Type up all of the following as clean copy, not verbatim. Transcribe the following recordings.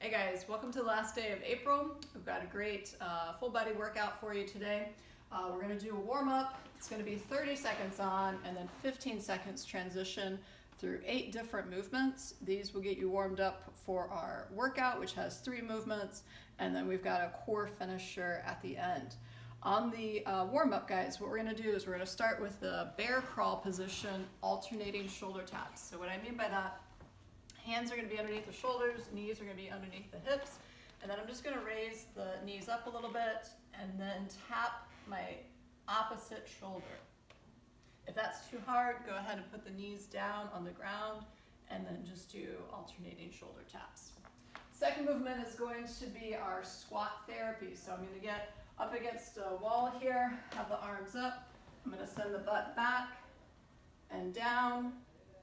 Hey guys, welcome to the last day of April. We've got a great full body workout for you today. We're going to do a warm up. It's going to be 30 seconds on and then 15 seconds transition through 8 different movements. These will get you warmed up for our workout, which has 3 movements, and then we've got a core finisher at the end. On the warm up, guys, what we're going to do is we're going to start with the bear crawl position, alternating shoulder taps. So what I mean by that, hands are going to be underneath the shoulders, knees are going to be underneath the hips, and then I'm just going to raise the knees up a little bit and then tap my opposite shoulder. If that's too hard, go ahead and put the knees down on the ground and then just do alternating shoulder taps. Second movement is going to be our squat therapy. So I'm going to get up against a wall here, have the arms up. I'm going to send the butt back and down.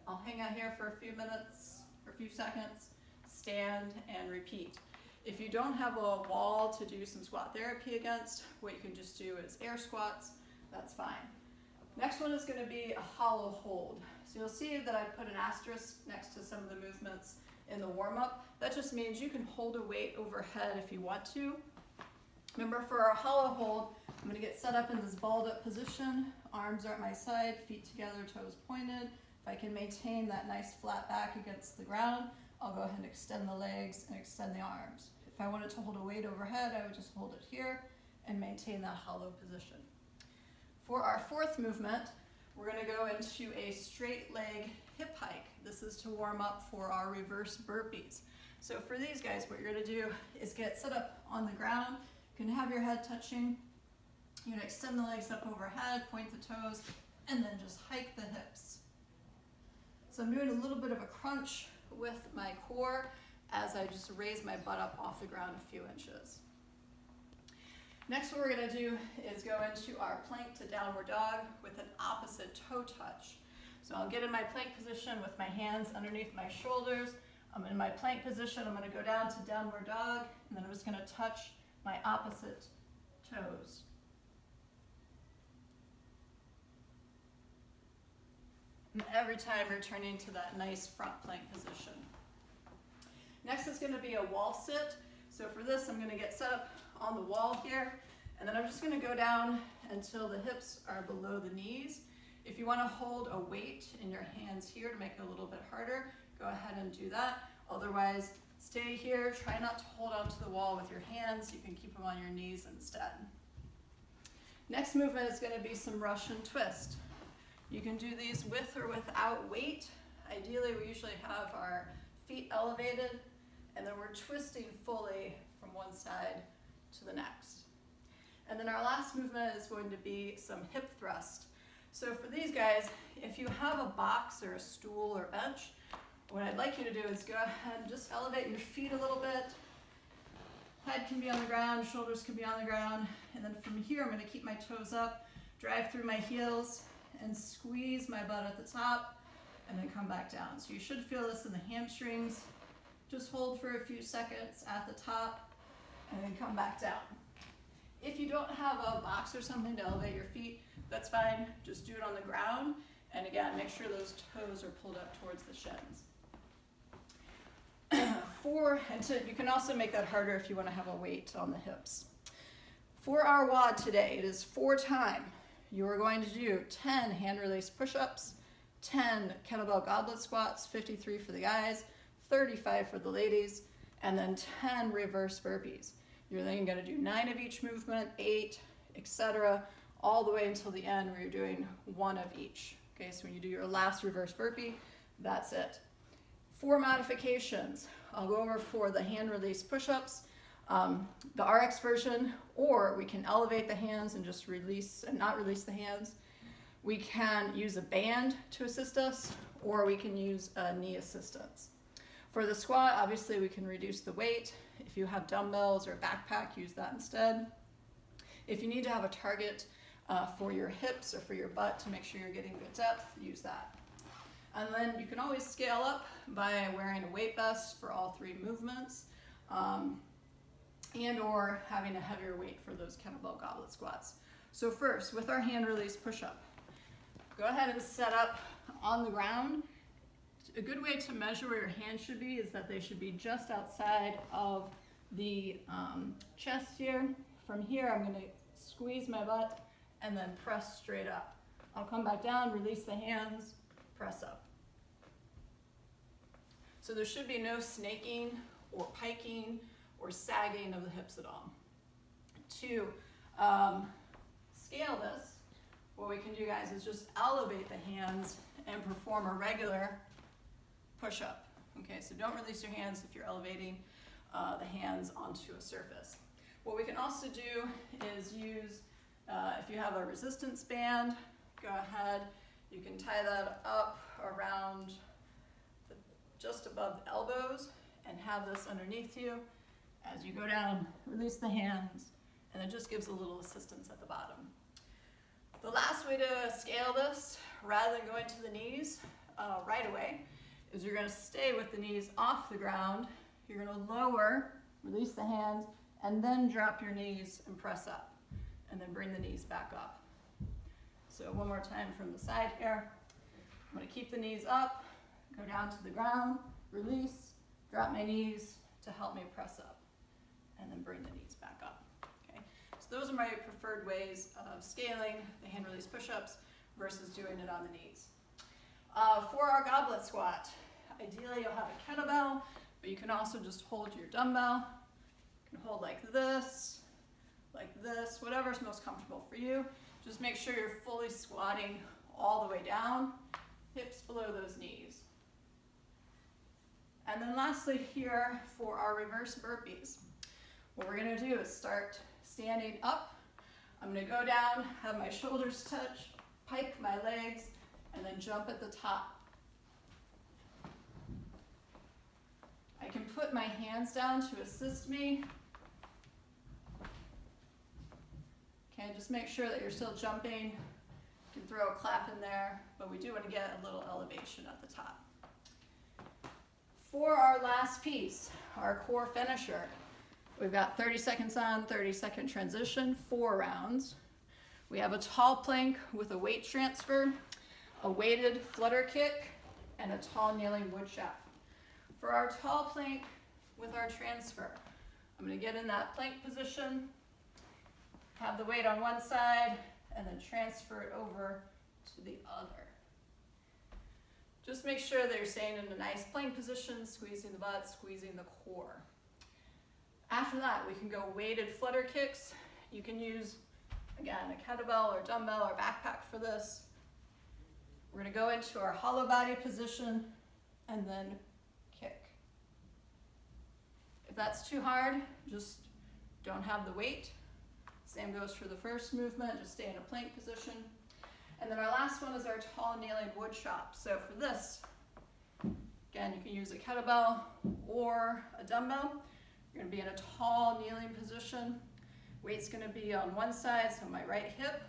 I'll hang out here for a few minutes. For a few seconds, stand and repeat. If you don't have a wall to do some squat therapy against, what you can just do is air squats, that's fine. Next one is going to be a hollow hold. So you'll see that I put an asterisk next to some of the movements in the warm-up. That just means you can hold a weight overhead if you want to. Remember, for our hollow hold, I'm going to get set up in this balled up position, arms are at my side, feet together, toes pointed. If I can maintain that nice flat back against the ground, I'll go ahead and extend the legs and extend the arms. If I wanted to hold a weight overhead, I would just hold it here and maintain that hollow position. For our fourth movement, we're going to go into a straight leg hip hike. This is to warm up for our reverse burpees. So for these guys, what you're going to do is get set up on the ground. You can have your head touching. You're going to extend the legs up overhead, point the toes, and then just hike the hips. So I'm doing a little bit of a crunch with my core as I just raise my butt up off the ground a few inches. Next, what we're going to do is go into our plank to downward dog with an opposite toe touch. So I'll get in my plank position with my hands underneath my shoulders. I'm in my plank position. I'm going to go down to downward dog, and then I'm just going to touch my opposite toes. And every time returning to that nice front plank position. Next is going to be a wall sit. So for this, I'm going to get set up on the wall here, and then I'm just going to go down until the hips are below the knees. If you want to hold a weight in your hands here to make it a little bit harder, go ahead and do that. Otherwise, stay here. Try not to hold onto the wall with your hands. You can keep them on your knees instead. Next movement is going to be some Russian twist. You can do these with or without weight. Ideally, we usually have our feet elevated, and then we're twisting fully from one side to the next. And then our last movement is going to be some hip thrust. So for these guys, if you have a box or a stool or bench, what I'd like you to do is go ahead and just elevate your feet a little bit. Head can be on the ground, shoulders can be on the ground, and then from here, I'm going to keep my toes up, drive through my heels, and squeeze my butt at the top, and then come back down. So you should feel this in the hamstrings. Just hold for a few seconds at the top, and then come back down. If you don't have a box or something to elevate your feet, that's fine. Just do it on the ground, and again, make sure those toes are pulled up towards the shins. You can also make that harder if you want to have a weight on the hips. For our WOD today, it is 4 time. You are going to do 10 hand release push-ups, 10 kettlebell goblet squats, 53 for the guys, 35 for the ladies, and then 10 reverse burpees. You're then going to do 9 of each movement, 8, etc., all the way until the end where you're doing 1 of each. Okay, so when you do your last reverse burpee, that's it. 4 modifications. I'll go over for the hand release push-ups. The RX version, or we can elevate the hands and just release and not release the hands. We can use a band to assist us, or we can use a knee assistance. For the squat, obviously we can reduce the weight. If you have dumbbells or a backpack, use that instead. If you need to have a target for your hips or for your butt to make sure you're getting good depth, use that. And then you can always scale up by wearing a weight vest for all 3 movements. And or having a heavier weight for those kettlebell goblet squats. So first, with our hand release push-up, go ahead and set up on the ground A good way to measure where your hands should be is that they should be just outside of the chest here. From here, I'm going to squeeze my butt and then press straight up. I'll come back down, release the hands, press up. So there should be no snaking or piking or sagging of the hips at all. To scale this, what we can do, guys, is just elevate the hands and perform a regular push-up. Okay, so don't release your hands if you're elevating the hands onto a surface. What we can also do is use, if you have a resistance band, go ahead, you can tie that up around just above the elbows and have this underneath you. As you go down, release the hands, and it just gives a little assistance at the bottom. The last way to scale this, rather than going to the knees right away, is you're going to stay with the knees off the ground. You're going to lower, release the hands, and then drop your knees and press up, and then bring the knees back up. So one more time from the side here. I'm going to keep the knees up, go down to the ground, release, drop my knees to help me press up, and then bring the knees back up. Okay? So those are my preferred ways of scaling the hand release push-ups versus doing it on the knees. For our goblet squat, ideally you'll have a kettlebell, but you can also just hold your dumbbell. You can hold like this, whatever's most comfortable for you. Just make sure you're fully squatting all the way down, hips below those knees. And then lastly here for our reverse burpees, what we're going to do is start standing up. I'm going to go down, have my shoulders touch, pike my legs, and then jump at the top. I can put my hands down to assist me. Okay, just make sure that you're still jumping. You can throw a clap in there, but we do want to get a little elevation at the top. For our last piece, our core finisher, we've got 30 seconds on, 30-second transition, 4 rounds. We have a tall plank with a weight transfer, a weighted flutter kick, and a tall kneeling wood chop. For our tall plank with our transfer, I'm going to get in that plank position, have the weight on one side, and then transfer it over to the other. Just make sure that you're staying in a nice plank position, squeezing the butt, squeezing the core. After that, we can go weighted flutter kicks. You can use, again, a kettlebell or dumbbell or backpack for this. We're going to go into our hollow body position and then kick. If that's too hard, just don't have the weight. Same goes for the first movement, just stay in a plank position. And then our last one is our tall kneeling wood chop. So for this, again, you can use a kettlebell or a dumbbell. You're going to be in a tall kneeling position. Weight's going to be on one side, so my right hip.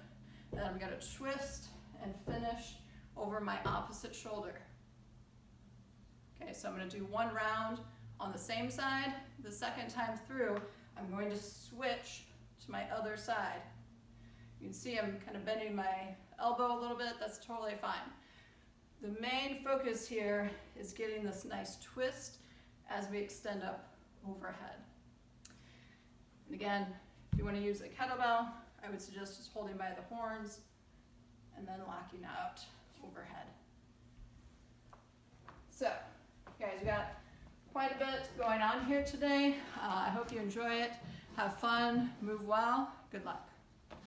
Then I'm going to twist and finish over my opposite shoulder. Okay, so I'm going to do 1 round on the same side. The second time through, I'm going to switch to my other side. You can see I'm kind of bending my elbow a little bit. That's totally fine. The main focus here is getting this nice twist as we extend up overhead. And again, if you want to use a kettlebell, I would suggest just holding by the horns and then locking out overhead. So, guys, we got quite a bit going on here today. I hope you enjoy it. Have fun, move well. Good luck.